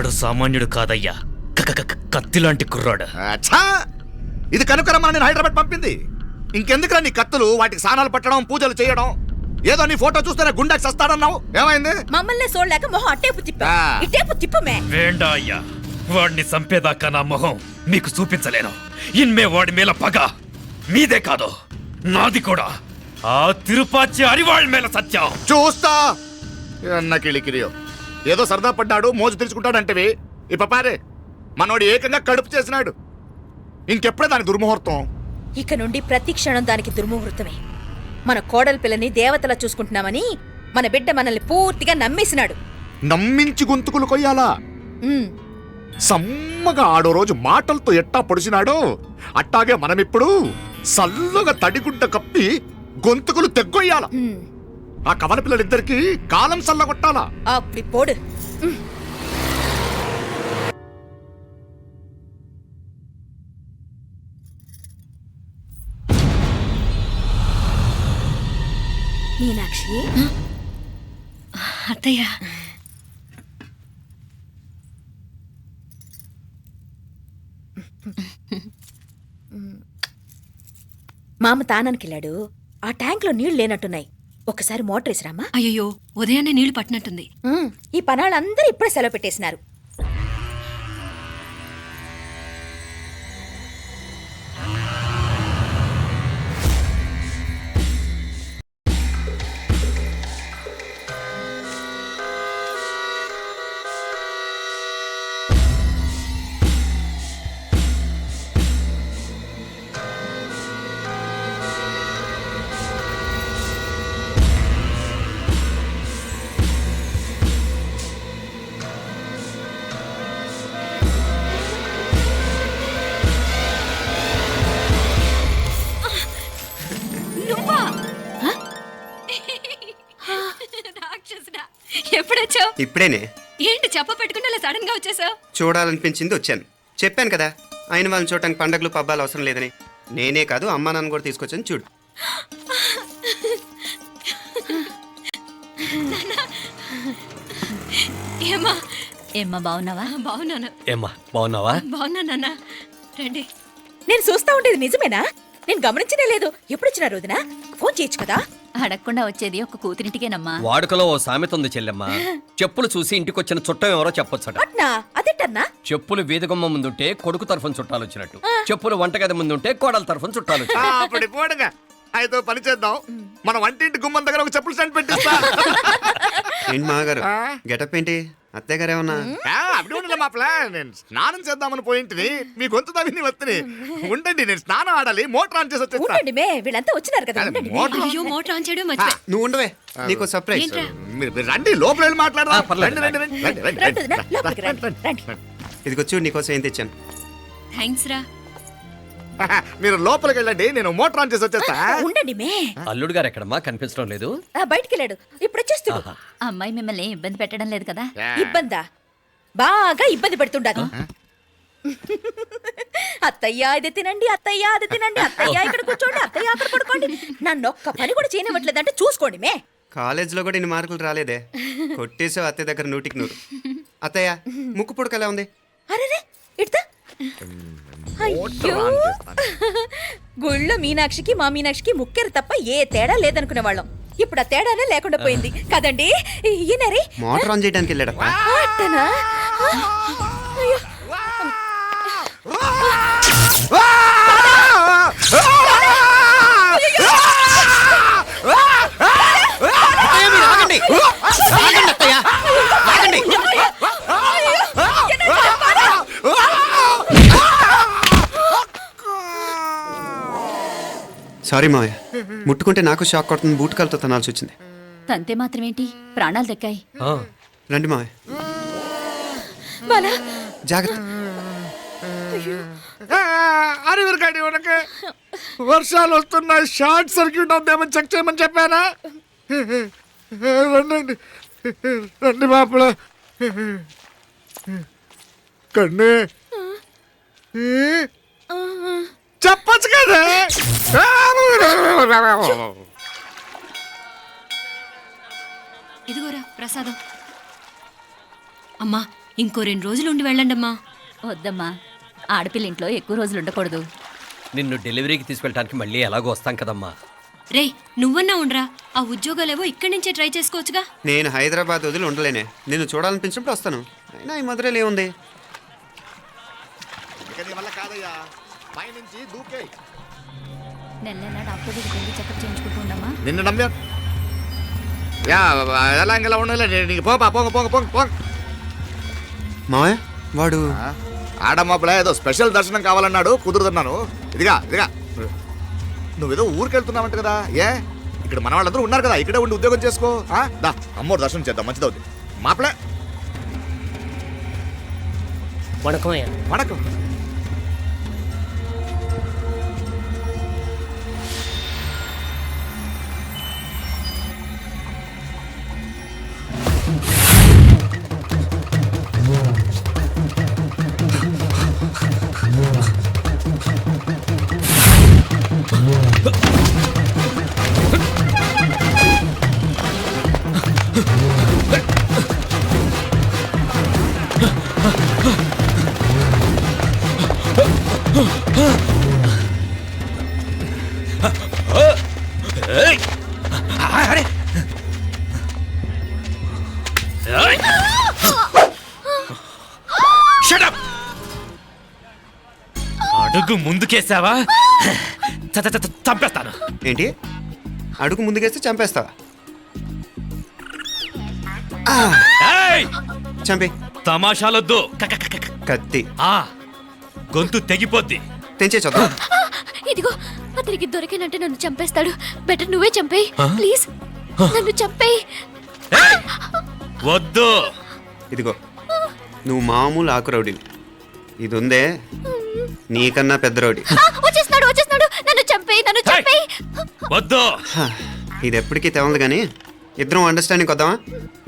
ఆడు సామాన్యుడు కాదయ్యా, కత్తిలాంటి కుర్రాడు. అచ్చా, ఇది కనుకరమ్మని నేను హైదరాబాద్ పంపింది. ఇంకెందుకురా నీ కత్తులు, వాటికి స్నానాలు పట్టడం, పూజలు చేయడం? ఏదో నీ ఫోటో చూస్తేనే గుండెకి సస్తాడన్నావు, ఏమైంది? మమ్మల్ని చూడలేక మొహం అట్టేపు తిప్పా, ఇట్టేపు తిప్పమే. వేండా అయ్యా, వాడిని చంపేదాకా నా మొహం మీకు చూపించలేను. ఇన్మే వాడి మేల పగ మీదే కాదు, నాది కూడా. ఆ తిరుపాచి అరివాళ్ళ మేల సత్యం చూస్తా. అన్న కిళికిరియో ఏదో సరదా పడ్డాడు, మోజు తెలుసుకుంటాడంటవి. పారే మనోడు ఏకంగా కడుపు చేసినాడు. ఇంకెప్పుడే దాని దుర్ముహూర్తం. ఇక నుండి ప్రతి క్షణం దానికి దుర్ముహూర్తమే. మన కోడలి పిల్లని దేవతలా చూసుకుంటున్నామని మన బిడ్డ మనల్ని పూర్తిగా నమ్మేసినాడు. నమ్మించి గొంతుకులు కొయ్యాలా? సమ్మగా ఆడో రోజు మాటలతో ఎట్టా పొడిచినాడో అట్టాగే మనమిప్పుడు సల్లుగా తడిగుడ్డ కప్పి గొంతుకులు తెగ్గొయ్యాల. ఆ కవల పిల్లలిద్దరికి కాలం సల్లగొట్టాలా. అప్పుడు పోడు. మీనాక్షి, అత్తయ్య, మామ తానానికి వెళ్ళాడు. ఆ ట్యాంక్ లో నీళ్లు లేనట్టున్నాయి. ఒకసారి మోటార్ వేసిరామా. అయ్యో, ఉదయాన్నే నీళ్లు పట్టినట్టుంది. ఈ పనాళ్ళందరూ ఇప్పుడే సెలవు పెట్టేసినారు. ఎప్పుడొచ్చావు? ఇప్పుడేనే. ఏంటి చెప్ప పెట్టుకుంటే సడన్ గా వచ్చేసావు? చూడాలనిపించింది వచ్చాను. చెప్పాను కదా, ఆయన వాళ్ళని చూడటానికి పండగలు పబ్బాలు అవసరం లేదని. నేనే కాదు, అమ్మా నాన్న కూడా తీసుకొచ్చాను. చూడు. ఏమ్మా ఏమ్మా బాగున్నావా? బాగున్నాను. ఏమ్మా బాగున్నావా? బాగున్నా నాన్న, రండి. నేను చూస్తా ఉండేది నిజమేనా? నేను గమనించనే లేదు. ఎప్పుడొచ్చినా రోజున ఫోన్ చేయొచ్చు కదా. అడగకుండా వచ్చేది ఒక కూతురింటికేనమ్మా. వాడుకలో ఓ సామెత ఉంది చెల్లెమ్మ. చెప్పులు చూసి ఇంటికొచ్చిన చుట్టం ఎవరో చెప్పొచ్చట. అట్నా? అదేటన్నా? చెప్పులు వీధగుమ్మ ముందుంటే కొడుకు తరఫున చుట్టాలు వచ్చినట్టు, చెప్పులు వంటగది ముందుంటే కోడల తరఫున చుట్టాలు వచ్చినట్టు. అయితే పని చేద్దాం, మన వంటింటి గుమ్మం దగ్గర ఒక చెప్పులు స్టాండ్ పెట్టిస్తా. ఏంటి మాగారు గెటప్ ఏంటి? అత్తయ్య గారు ఏమన్నా? అప్పుడు ఉండలే మా ప్లాన్. నేను స్నానం చేద్దామని పోయింటిని, మీ గొంతు తవ్వి వస్తుంది. ఉండండి, నేను స్నానం ఆడాలి, మోటార్ ఆన్ చేసి వచ్చేస్తా. ఉండండి మే, వీళ్ళంతా వచ్చినారు కదా. ఉండండి మే. అయ్యో, మోటార్ ఆన్ చేయడం మర్చిపోయా. నువ్వు ఉండవే, నీకు సర్ప్రైజ్. ఏంట్రా? మీరు రండి, లోపల వెళ్ళి మాట్లాడదాం. పర్లేదు. రండి, రండి, రండి, రండి, రండి, రండి వదినా, లోపలికి రండి, రండి. ఇదిగో చూడు, నీకోసం ఏం తెచ్చాను. థ్యాంక్స్ రా. మీరు లోపలికి వెళ్ళండి, నేను మోటార్ ఆన్ చేసి వచ్చేస్తా. ఉండండి మే. అల్లుడు గారు ఎక్కడమ్మా? కనిపించడం లేదు. బయటికి వెళ్ళాడు, ఇప్పుడు వచ్చేస్తాడు. అమ్మాయి మిమ్మల్ని ఇబ్బంది పెట్టడం లేదు కదా? ఇబ్బందా? బాగా ఇబ్బంది పెడుతుండదు. అత్తయ్య ఇది తినండి, అత్తయ్య అది తినండి, అత్తయ్య ఇక్కడ కూర్చోండి, అత్తయ్య అక్కడ పడుకోండి. నన్ను ఒక్క పని కూడా చేయనివ్వట్లేదంటే చూసుకోండి మే. కాలేజీలో కూడా ఇన్ని మార్కులు రాలేదే. కొట్టేసావు అత్తయ్య దగ్గర 100కి 100. అత్తయ్య, ముక్కు పుడక ఎలా ఉంది? అరే ఇడతా. అయ్యో, గుళ్ళో మీనాక్షికి మా మీనాక్షికి ముక్కెరు తప్ప ఏ తేడా లేదనుకునే వాళ్ళం. ఇప్పుడు ఆ తేడానే లేకుండా పోయింది కదండి. ఈయనరే మోటార్ ఆన్ చేయడానికి వెళ్ళాడు. అట్టనా? అయ్యో. సారీ మావయ్య, ముట్టుకుంటే నాకు షాక్ కొడుతుంది. బూట్ కాలుతో తనాల్సి వచ్చింది. తంతే మాత్రమేంటి, ప్రాణాలు దక్కాయి. రండి మావయ్య, జాగ్రత్త. అరవిరకండి, ఉనకే వర్షాలు వస్తున్నాయి, షార్ట్ సర్క్యూట్ అవుతామని చెక్ చేయమని చెప్పానా? రండి రండి మాపల. కన్నే చెప్పచ్చు కదా. ఇదిగోరా ప్రసాదం. అమ్మా, ఇంకో 2 రోజులు ఉండి వెళ్ళండమ్మా. వద్దమ్మా, ఆడపిల్ల ఇంట్లో ఎక్కువ రోజులు ఉండకూడదు. నిన్ను డెలివరీకి తీసుకెళ్ళడానికి మళ్ళీ ఎలాగో వస్తాం కదమ్మా. రేయ్ నువ్వన్నా ఉండరా, ఆ ఉద్యోగాలేవో ఇక్కడి నుంచే ట్రై చేసుకోవచ్చుగా. నేను హైదరాబాద్ వదిలి ఉండలేనే. నిన్ను చూడాలనిపించినప్పుడు వస్తాను. అయినా ఈ మధురైలో ఏముంది? ఇక నీ వల్ల కాదయ్యా, పైనుంచి దూకే. నెల డాక్టర్ దగ్గరికి వెళ్ళి చెకప్ చేయించుకుంటూ ఉండమ్మా. నిన్ను నమ్మా యా ఎలా ఇంకెలా ఉండలే నీకు పోపా పోంగ పోంగ పోంగ పోంగ. మావయ్య వాడు ఆడమ్మప్పుడే ఏదో స్పెషల్ దర్శనం కావాలన్నాడు, కుదురుతున్నాను. ఇదిగా ఇదిగా నువ్వేదో ఊరికెళ్తున్నావంట కదా, ఏ ఇక్కడ మన వాళ్ళందరూ ఉన్నారు కదా, ఇక్కడే ఉండి ఉద్యోగం చేసుకో. దా అమ్మోరు దర్శనం చేద్దాం, మంచిదవుద్ది. మాపలే வணக்கம் ஐயா. వణకం. ఏయ్! అరే! ఏయ్! Shut up! అడుగు ముందుకేసావా చంపేస్తాను. ఏంటి? అడుగు ముందుకేస్తే చంపేస్తావా? ఏయ్! చంపే. తమాషాలొద్దు. కత్తి ఆ గొంతు తెగిపోద్ది. తెంచే చదువు. ఇదిగో అతనికి దొరికినంటే నన్ను చంపేస్తాడు. బెటర్ నువ్వే చంపేయి ప్లీజ్, నన్ను చంపేయి. ఏయ్! వద్దు. ఇదిగో నువ్వు మామూలు ఆకు రౌడీని. ఇది ఉందే నీకన్నా పెద్ద రౌడీ. వచ్చేస్తున్నాడు, నన్ను చంపేయి, నన్ను ఏయ్! చంపేయి. వద్దు. ఇది ఎప్పటికీ తెవలదు కానీ ఇద్దరం అండర్స్టాండింగ్ వద్దామా?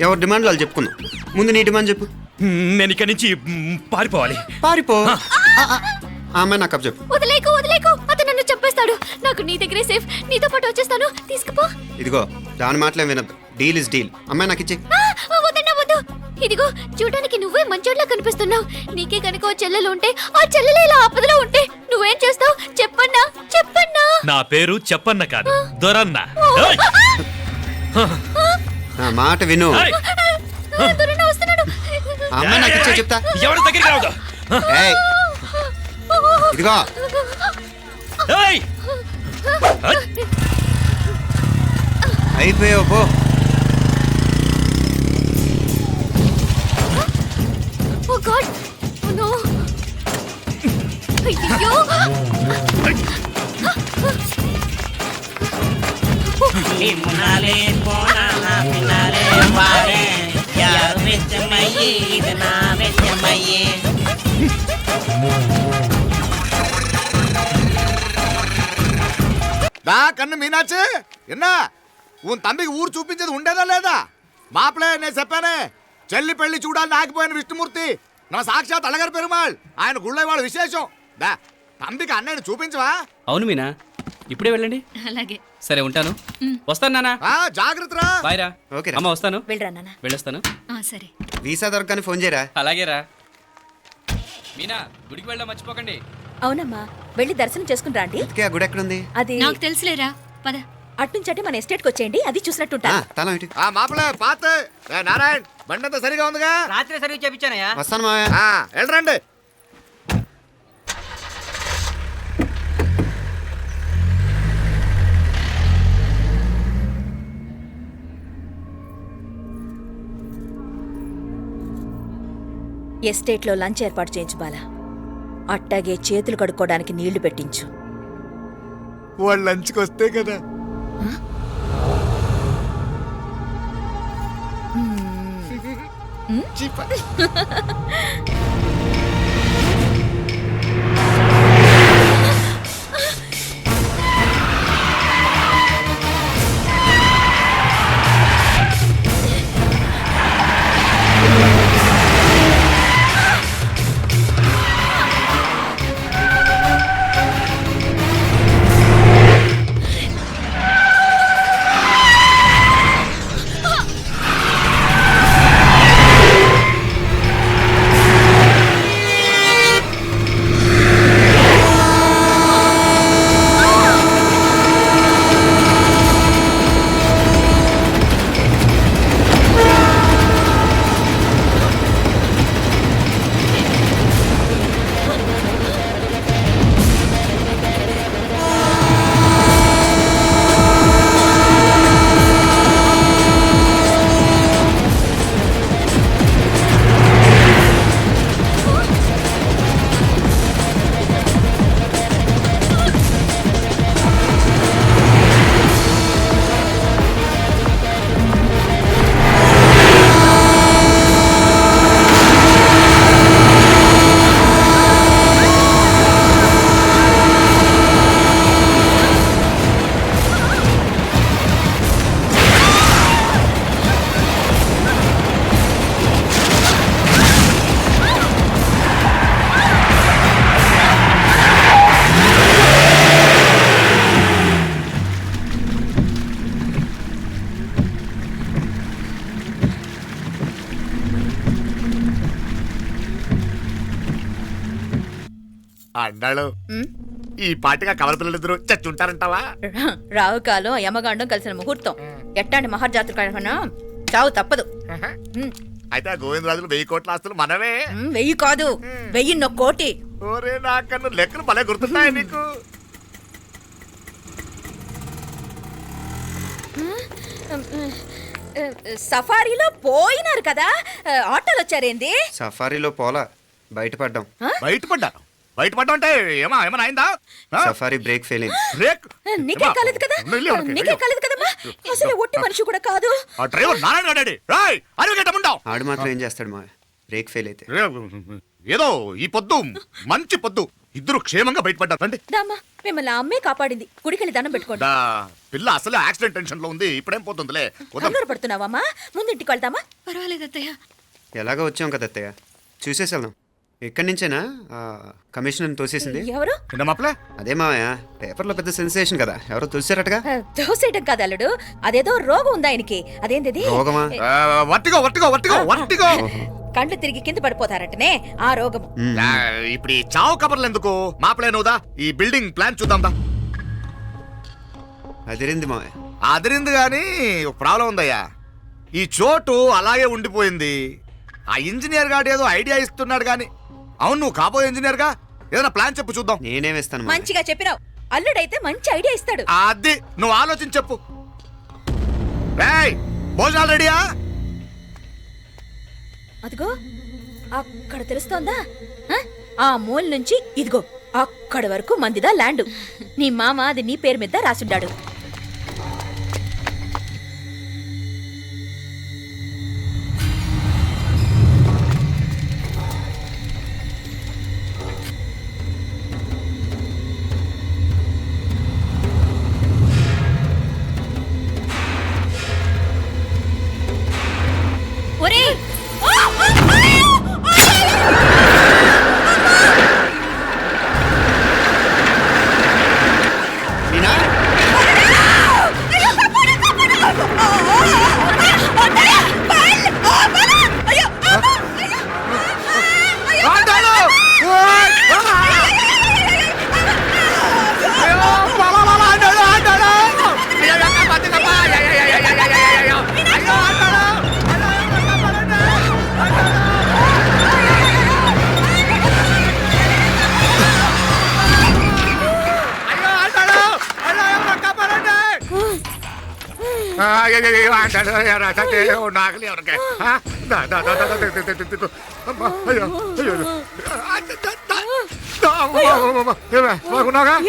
ఎవరి డిమాండ్లు వాళ్ళు చెప్పుకుందాం. ముందు నీ డిమాండ్ చెప్పు. నేను ఇక్కడి నుంచి పారిపోవాలి. పారిపో. ఆ అమ్మాయి నాకు అప్ చెప్పు. వదిలేకు, అతను నన్ను చంపేస్తాడు. నాకు నీ దగ్గరే సేఫ్, నీతో పాటు వచ్చేస్తాను, తీసుకుపో. ఇదిగో దాని మాటలేం వినద్దు. Deal is deal. అమ్మాయి నాకు ఇచ్చి. వద్దన్నా వద్దు. ఇదిగో చూడడానికి నువ్వే మంచోట్లా కనిపిస్తున్నావు. నీకే కనుక ఓ చెల్లెలు ఉంటే, ఆ చెల్లెలు ఇలా ఆపదలో ఉంటే నువ్వేం చేస్తావు చెప్పన్నా? నా పేరు చెప్పన్న కాదు, దొరన్న. ఏయ్! నా మాట విను. ఏయ్! దొరన్న వస్తున్నాడు. ఆ అమ్మాయి నాకు ఇచ్చే చెప్తా. ఎవరి దగ్గరికి రావద్దు. ఏయ్ ఇదిగో ఏయ్! అయిపోయావు పో. ఓ గాడ్, ఓ నో. అయ్యో, முன்னாலே போனா பின்னாலே பாரு, யார் வெச்ச மையே இது நான் வெச்ச மையே. దా కన్ను మీనాచి ఎన్నా ఉన్ తంబికి ఊరు చూపించేది ఉండేదా లేదా? మాపలే నేను చెప్పానే, చెల్లి పెళ్లి చూడాలని ఆగిపోయిన విష్ణుమూర్తి నా సాక్షాత్ అలగర్ పెరుమాళ్. ఆయన గుళ్ళో వాళ్ళ విశేషం. దా తంబికి అన్నయ్యని చూపించవా? అవును మీనా, ఇప్పుడే వెళ్ళండి. అలాగే. సరే ఉంటాను, వస్తాను నానా. జాగ్రత్తరా. బాయ్ రా. ఓకే రా. అమ్మ వస్తాను, వెళ్ళరా నాన్న. వెళ్ళొస్తాను. సరే. వీసా దొరకని ఫోన్ చేయరా. అలాగే రా. మీనా గుడికి వెళ్ళడం మర్చిపోకండి. అవునమ్మా, వెళ్ళి దర్శనం చేసుకుని రండి. ఇంతకీ ఆ గుడి ఎక్కడుంది? అది నాకు తెలుసులేరా, పద. అట్నుంచి మన ఎస్టేట్కి వచ్చేయండి, అది చూసినట్టుంటా. తల ఇటు. మాపలే పాత నారాయణ్ బండంతా సరిగా ఉందిగా? రాత్రి సర్వీస్ చేపించానయ్యా. వస్తాను మావయ్య. వెళ్ళరండి. ఎస్టేట్లో లంచ్ ఏర్పాటు చేయించు బాలా. అట్టాగే చేతులు కడుక్కోవడానికి నీళ్లు పెట్టించు. వాళ్ళు లంచ్కి వస్తే కదా. అన్నాడు ఉమ్, ఈ పాటిగా కవల పిల్లలిద్దరూ చచ్చుంటారంటావా? రావు కాలం యమగాండం కలిసిన ముహూర్తం ఎట్టాంటి మహర్జాతృ కన్నా చావు తప్పదు. ఉమ్, అయితే ఆ గోవిందరాజులు 1000 కోట్ల ఆస్తులు మనమే. 1000 కాదు 1000 కోటి. ఓరే నాకన్ను లెక్కలు భలే గుర్తున్నాయి నీకు. సఫారీలో పోయినారు కదా, ఆటోలు వచ్చారేంది? సఫారీలో పోలా బయటపడ్డాం. బయటపడ్డా అంటే ఏమైనా అయిందా? సఫారీ బ్రేక్ ఫెయిల్ అయింది. బ్రేక్ నీకే కాలేదు కదా, నీకే కాలేదు కదమ్మా. అసలు ఒట్టి మనిషి కూడా కాదు. ఆ డ్రైవర్ నారాయణ గాడండి. రాయ్ అరగటముండావు. ఆడు మాత్రం ఏం చేస్తాడు మా బ్రేక్ ఫెయిల్ అయితే. ఏదో ఈ పొద్దు మంచి పొద్దు ఇద్దరు క్షేమంగా బయటపడ్డారు. రండి. దామా మిమ్మల్ని అమ్మే కాపాడింది. గుడికెళ్ళి దండం పెట్టుకోండి. దా, పిల్ల అసలే యాక్సిడెంట్ టెన్షన్ లో ఉంది. ఇప్పుడేం పోతుందిలే. కంగారు పడుతున్నావమ్మా? ముందు ఇంటికి వెళ్తామా? పర్వాలేదు అత్తయ్య. ఎలాగో వచ్చాం కదా అత్తయ్య, చూసేసి వెళ్దాం. ఎక్కడి నుంచేనా కమిషనర్ తోసేసింది? ఎవరు? అదే మావయ్య, పేపర్లో పెద్ద సెన్సేషన్ కదా, ఎవరో తోసారటగా. దోసేయటం కాదు అల్లుడు, అదేదో రోగం ఉందా ఆయనకి. అదేంటిది? రోగమా? వర్టిగో కండ్లు తిరిగి కింద పడిపోతారటనే ఆ రోగం. ఇప్పుడు ఈ చావు కబర్లు ఎందుకు? మాపలేనుదా ఈ బిల్డింగ్ ప్లాన్ చూద్దాం. అదిరింది మావయ్య. అదిరింది గాని ఒక ప్రాబ్లం ఉందయ్యా. ఈ చోటు అలాగే ఉండిపోయింది. ఆ ఇంజనీర్ గాడు ఏదో ఐడియా ఇస్తున్నాడు గాని. అవును, నువ్వు కాబోయే ఇంజనీర్ గా ఏదైనా ప్లాన్ చెప్పు చూద్దాం. నేనేం వేస్తాను? మంచిగా చెప్పినావు. అల్లుడైతే మంచి ఐడియా ఇస్తాడు. అది నువ్వు ఆలోచించి చెప్పు. భోజనాలు రెడీయా? అదిగో అక్కడ తెలుస్తోందా? ఆ మూల నుంచి ఇదిగో అక్కడి వరకు మందిదా ల్యాండ్. నీ మామ అది నీ పేరు మీద రాసుండాడు. ఒరే మీనా,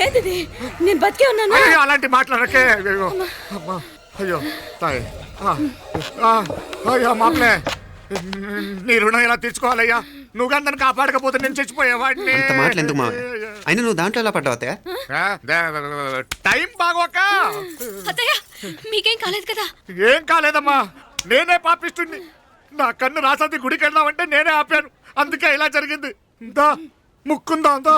ఏంటిది? నేను బతికే ఉన్నాను. అలాంటి మాట్లాడకే. అయ్యో తాయి. అయ్యో మాప్లే, నీ రుణం ఎలా తీర్చుకోవాలయ్యా? నువ్వు అందరిని కాపాడకపోతే నేను చచ్చిపోయేవాడిని. అంత మాటలు ఎందుకు మావయ్య? అయినా నువ్వు దాంట్లో ఎలా పడ్డావు అత్తయ్య? టైం బాగోక. అత్తయ్య మీకేం కాలేదు కదా? ఏం కాలేదమ్మా, నేనే పాపిస్తుంది. నా కన్ను రాసాది గుడికి వెళ్దామంటే నేనే ఆపాను. అందుకే ఇలా జరిగింది. దా ముక్కుందా.